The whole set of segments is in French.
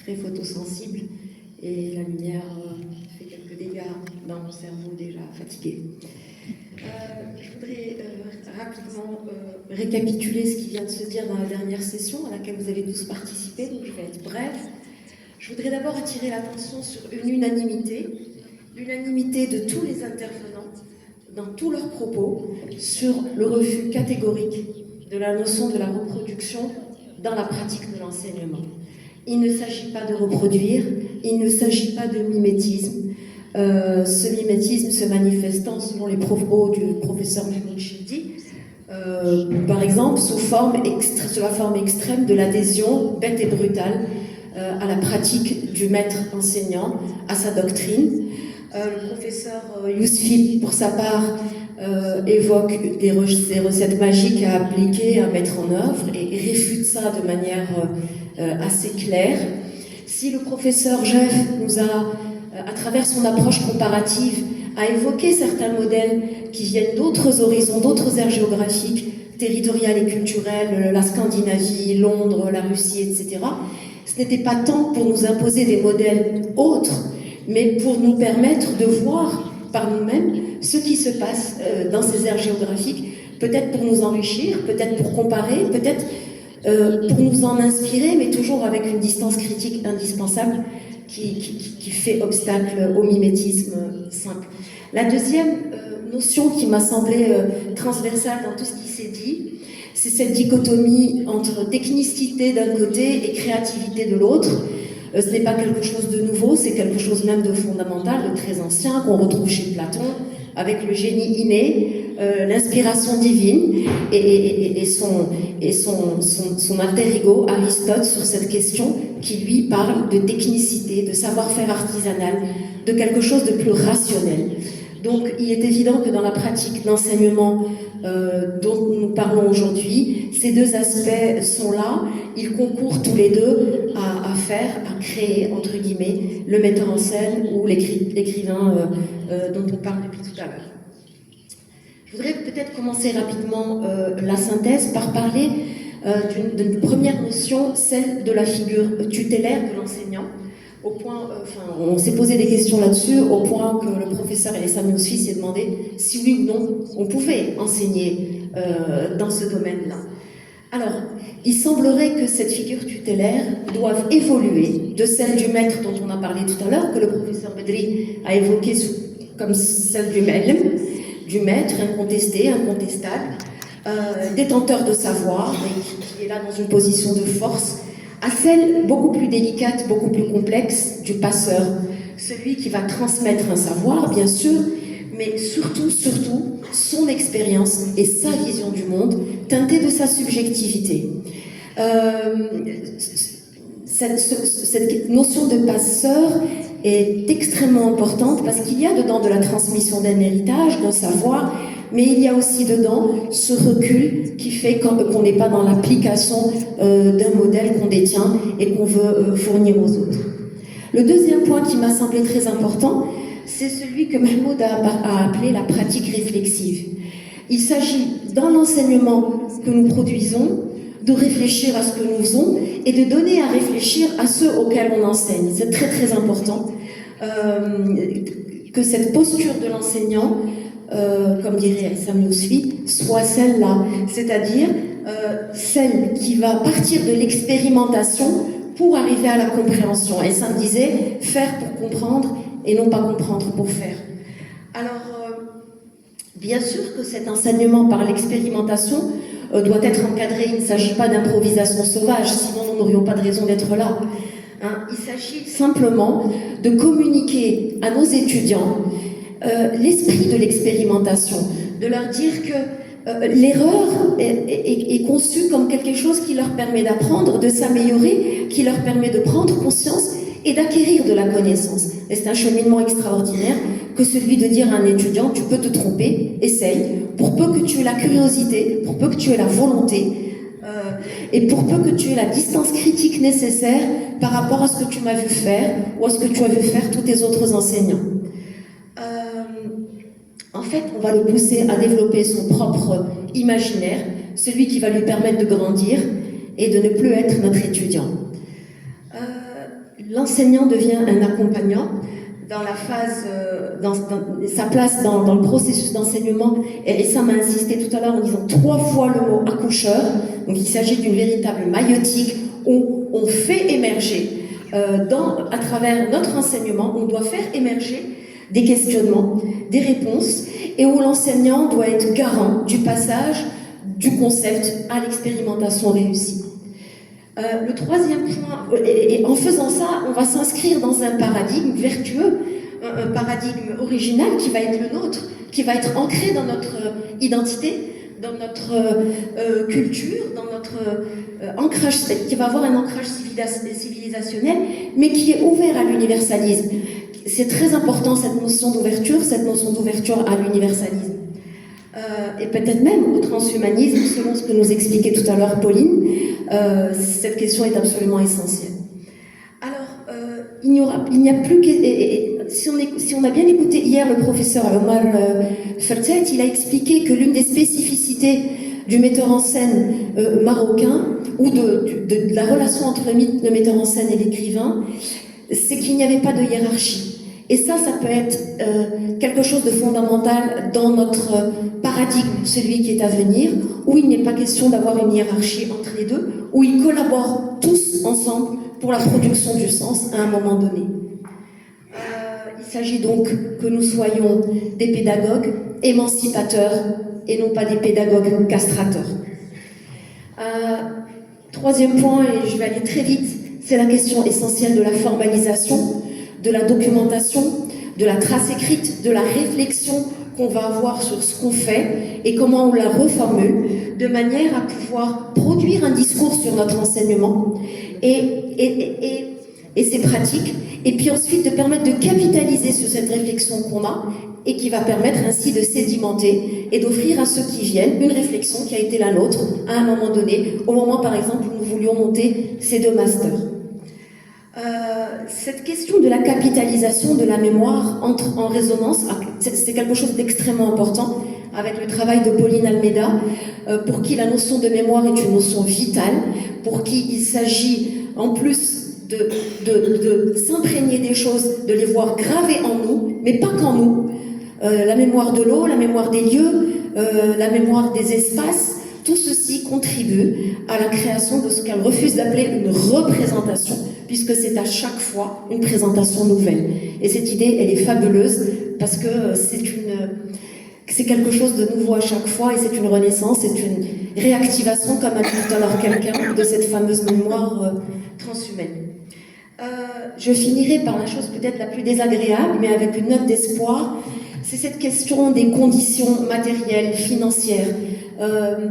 très photosensible et la lumière fait quelques dégâts dans mon cerveau déjà fatigué. Je voudrais rapidement récapituler ce qui vient de se dire dans la dernière session à laquelle vous avez tous participé, donc je vais être brève. Je voudrais d'abord attirer l'attention sur une unanimité de tous les intervenants dans tous leurs propos sur le refus catégorique de la notion de la reproduction dans la pratique de l'enseignement. Il ne s'agit pas de reproduire, il ne s'agit pas de mimétisme. Ce mimétisme se manifestant, selon les propos du professeur Mahmoud Childi, par exemple, sous la forme extrême de l'adhésion bête et brutale à la pratique du maître enseignant, à sa doctrine. Le professeur Yousfi, pour sa part, évoque des recettes magiques à appliquer, à mettre en œuvre, et réfute ça de manière assez claire. Si le professeur Jeff nous a, à travers son approche comparative, a évoqué certains modèles qui viennent d'autres horizons, d'autres aires géographiques, territoriales et culturelles, la Scandinavie, Londres, la Russie, etc., ce n'était pas tant pour nous imposer des modèles autres, mais pour nous permettre de voir par nous-mêmes ce qui se passe dans ces aires géographiques, peut-être pour nous enrichir, peut-être pour comparer, peut-être pour nous en inspirer, mais toujours avec une distance critique indispensable qui fait obstacle au mimétisme simple. La deuxième notion qui m'a semblé transversale dans tout ce qui s'est dit, c'est cette dichotomie entre technicité d'un côté et créativité de l'autre. Ce n'est pas quelque chose de nouveau, c'est quelque chose même de fondamental, de très ancien, qu'on retrouve chez Platon, avec le génie inné, l'inspiration divine, et son alter ego, Aristote, sur cette question qui lui parle de technicité, de savoir-faire artisanal, de quelque chose de plus rationnel. Donc il est évident que dans la pratique d'enseignement dont nous parlons aujourd'hui, ces deux aspects sont là, ils concourent tous les deux à créer, entre guillemets, le metteur en scène ou l'écrivain dont on parle depuis tout à l'heure. Je voudrais peut-être commencer rapidement la synthèse par parler d'une première notion, celle de la figure tutélaire de l'enseignant. Au point, on s'est posé des questions là-dessus, au point que le professeur Elessam Yousfi s'est demandé si oui ou non on pouvait enseigner dans ce domaine-là. Alors, il semblerait que cette figure tutélaire doive évoluer de celle du maître dont on a parlé tout à l'heure, que le professeur Bedri a évoqué comme celle du maître incontesté, incontestable, détenteur de savoir, et qui est là dans une position de force, à celle beaucoup plus délicate, beaucoup plus complexe du passeur, celui qui va transmettre un savoir, bien sûr, mais surtout, son expérience et sa vision du monde, teintée de sa subjectivité. Cette notion de passeur est extrêmement importante parce qu'il y a dedans de la transmission d'un héritage, d'un savoir, mais il y a aussi dedans ce recul qui fait qu'on n'est pas dans l'application d'un modèle qu'on détient et qu'on veut fournir aux autres. Le deuxième point qui m'a semblé très important, c'est celui que Mahmoud a appelé la pratique réflexive. Il s'agit, dans l'enseignement que nous produisons, de réfléchir à ce que nous faisons et de donner à réfléchir à ceux auxquels on enseigne. C'est très très important que cette posture de l'enseignant, comme dirait Elessam Yousfi, soit celle-là, c'est-à-dire celle qui va partir de l'expérimentation pour arriver à la compréhension. Elessam disait faire pour comprendre et non pas comprendre pour faire. Alors, bien sûr que cet enseignement par l'expérimentation doit être encadré. Il ne s'agit pas d'improvisation sauvage, sinon nous n'aurions pas de raison d'être là. Il s'agit simplement de communiquer à nos étudiants l'esprit de l'expérimentation, de leur dire que l'erreur est conçue comme quelque chose qui leur permet d'apprendre, de s'améliorer, qui leur permet de prendre conscience et d'acquérir de la connaissance. Et c'est un cheminement extraordinaire que celui de dire à un étudiant, tu peux te tromper, essaye, pour peu que tu aies la curiosité, pour peu que tu aies la volonté, et pour peu que tu aies la distance critique nécessaire par rapport à ce que tu m'as vu faire, ou à ce que tu as vu faire tous tes autres enseignants. En fait, on va le pousser à développer son propre imaginaire, celui qui va lui permettre de grandir et de ne plus être notre étudiant. L'enseignant devient un accompagnant dans la phase, sa place dans le processus d'enseignement, et ça m'a insisté tout à l'heure en disant 3 fois le mot accoucheur. Donc il s'agit d'une véritable maïeutique où on fait émerger, à travers notre enseignement, on doit faire émerger des questionnements, des réponses, et où l'enseignant doit être garant du passage du concept à l'expérimentation réussie. Le troisième point, et en faisant ça, on va s'inscrire dans un paradigme vertueux, un paradigme original qui va être le nôtre, qui va être ancré dans notre identité, dans notre culture, dans notre ancrage, qui va avoir un ancrage civilisationnel, mais qui est ouvert à l'universalisme. C'est très important cette notion d'ouverture à l'universalisme. Et peut-être même au transhumanisme, selon ce que nous expliquait tout à l'heure Pauline, cette question est absolument essentielle. Alors, il n'y a plus que... si on a bien écouté hier le professeur Omar Fertet, il a expliqué que l'une des spécificités du metteur en scène marocain, ou de la relation entre le metteur en scène et l'écrivain, c'est qu'il n'y avait pas de hiérarchie. Et ça peut être quelque chose de fondamental dans notre paradigme, celui qui est à venir, où il n'est pas question d'avoir une hiérarchie entre les deux, où ils collaborent tous ensemble pour la production du sens à un moment donné. Il s'agit donc que nous soyons des pédagogues émancipateurs et non pas des pédagogues castrateurs. Troisième point, et je vais aller très vite, c'est la question essentielle de la formalisation, de la documentation, de la trace écrite, de la réflexion qu'on va avoir sur ce qu'on fait et comment on la reformule, de manière à pouvoir produire un discours sur notre enseignement et ses pratiques, et puis ensuite de permettre de capitaliser sur cette réflexion qu'on a et qui va permettre ainsi de sédimenter et d'offrir à ceux qui viennent une réflexion qui a été la nôtre à un moment donné, au moment par exemple où nous voulions monter ces 2 masters. Cette question de la capitalisation de la mémoire entre en résonance, c'est quelque chose d'extrêmement important avec le travail de Pauline Almeida, pour qui la notion de mémoire est une notion vitale, pour qui il s'agit en plus de s'imprégner des choses, de les voir gravées en nous, mais pas qu'en nous. La mémoire de l'eau, la mémoire des lieux, la mémoire des espaces, tout ceci contribue à la création de ce qu'elle refuse d'appeler une représentation, puisque c'est à chaque fois une présentation nouvelle. Et cette idée, elle est fabuleuse, parce que c'est quelque chose de nouveau à chaque fois, et c'est une renaissance, c'est une réactivation, comme a dit tout à l'heure quelqu'un, de cette fameuse mémoire transhumaine. Je finirai par la chose peut-être la plus désagréable, mais avec une note d'espoir. C'est cette question des conditions matérielles, financières,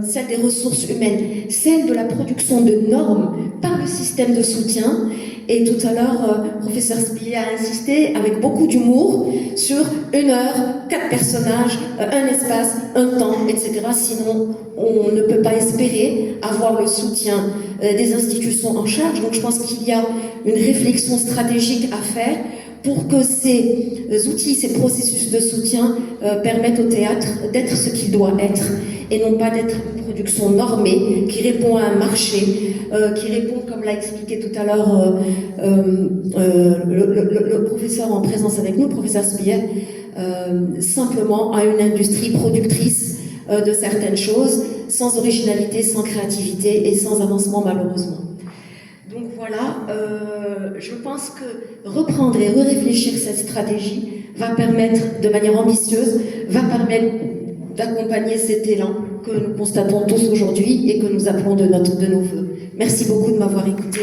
celle des ressources humaines, celle de la production de normes par le système de soutien. Et tout à l'heure, professeur Spillet a insisté avec beaucoup d'humour sur 1 heure, 4 personnages, un espace, un temps, etc. Sinon, on ne peut pas espérer avoir le soutien des institutions en charge. Donc je pense qu'il y a une réflexion stratégique à faire pour que ces outils, ces processus de soutien permettent au théâtre d'être ce qu'il doit être, et non pas d'être une production normée qui répond à un marché, qui répond, comme l'a expliqué tout à l'heure le professeur en présence avec nous, le professeur Spillet, simplement à une industrie productrice de certaines choses, sans originalité, sans créativité et sans avancement malheureusement. Donc voilà, je pense que reprendre et réfléchir cette stratégie va permettre, de manière ambitieuse, va permettre d'accompagner cet élan que nous constatons tous aujourd'hui et que nous appelons de nos voeux. Merci beaucoup de m'avoir écouté.